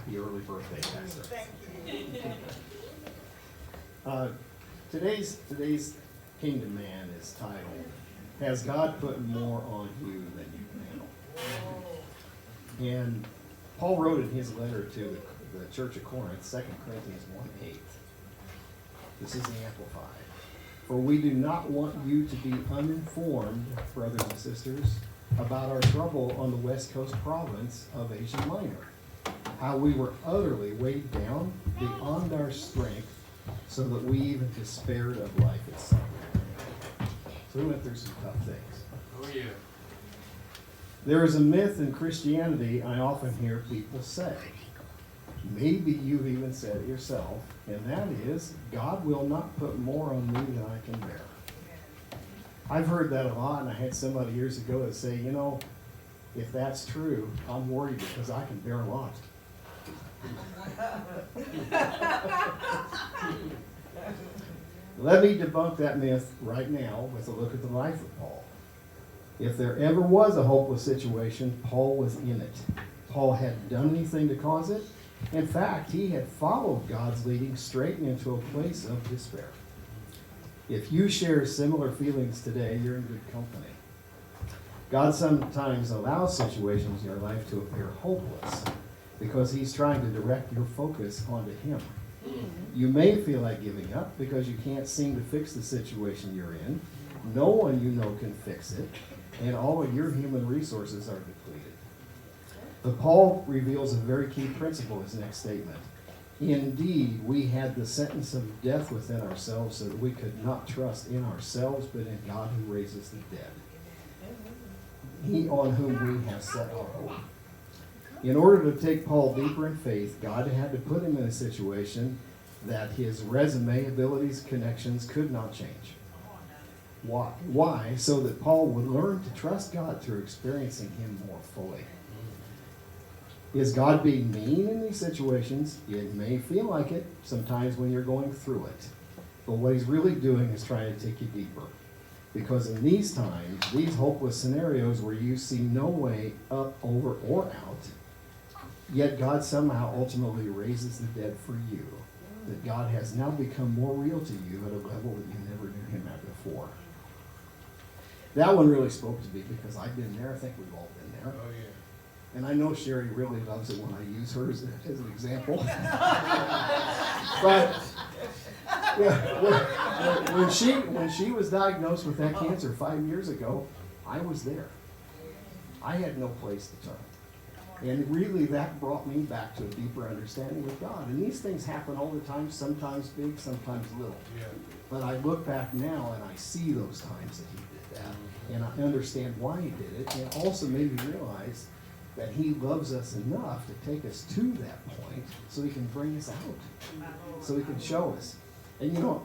happy early birthday, Pastor. Thank you. Today's Kingdom Man is titled, Has God Put More on You Than You Can Handle? And Paul wrote in his letter to the church of Corinth, 2 Corinthians 1:8. This is the Amplified. For we do not want you to be uninformed, brothers and sisters, about our trouble on the west coast province of Asia Minor, how we were utterly weighed down beyond our strength, so that we even despaired of life itself. So we went through some tough things. Oh yeah. There is a myth in Christianity I often hear people say. Maybe you've even said it yourself, and that is, God will not put more on me than I can bear. I've heard that a lot, and I had somebody years ago that say, you know, if that's true, I'm worried because I can bear a lot. Let me debunk that myth right now with a look at the life of Paul. If there ever was a hopeless situation, Paul was in it. Paul hadn't done anything to cause it. In fact, he had followed God's leading straight into a place of despair. If you share similar feelings today, you're in good company. God sometimes allows situations in your life to appear hopeless because he's trying to direct your focus onto him. You may feel like giving up because you can't seem to fix the situation you're in. No one you know can fix it, and all of your human resources are depleted. But Paul reveals a very key principle in his next statement. Indeed, we had the sentence of death within ourselves so that we could not trust in ourselves, but in God who raises the dead. He on whom we have set our hope. In order to take Paul deeper in faith, God had to put him in a situation that his resume, abilities, connections could not change. Why? Why? So that Paul would learn to trust God through experiencing him more fully. Is God being mean in these situations? It may feel like it sometimes when you're going through it. But what he's really doing is trying to take you deeper. Because in these times, these hopeless scenarios where you see no way up, over, or out, yet God somehow ultimately raises the dead for you. That God has now become more real to you at a level that you never knew him at before. That one really spoke to me because I've been there. I think we've all been there. Oh yeah. And I know Sherry really loves it when I use her as an example. But yeah, when she was diagnosed with that cancer 5 years ago, I was there. I had no place to turn. And really that brought me back to a deeper understanding of God. And these things happen all the time, sometimes big, sometimes little. Yeah. But I look back now and I see those times that he did that. And I understand why he did it. And also made me realize that he loves us enough to take us to that point so he can bring us out, so he can show us. And you know,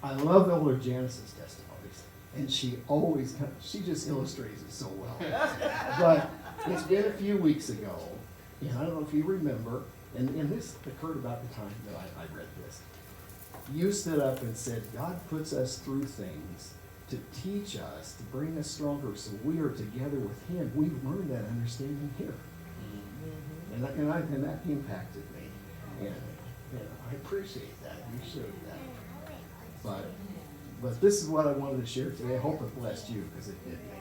I love Elder Janice's testimonies, and she just illustrates it so well. But it's been a few weeks ago, and I don't know if you remember, and this occurred about the time that I read this. You stood up and said, God puts us through things to teach us, to bring us stronger, so we are together with him. We've learned that understanding here. And that impacted me. And I appreciate that. You showed that. But this is what I wanted to share today. I hope it blessed you, because it did me.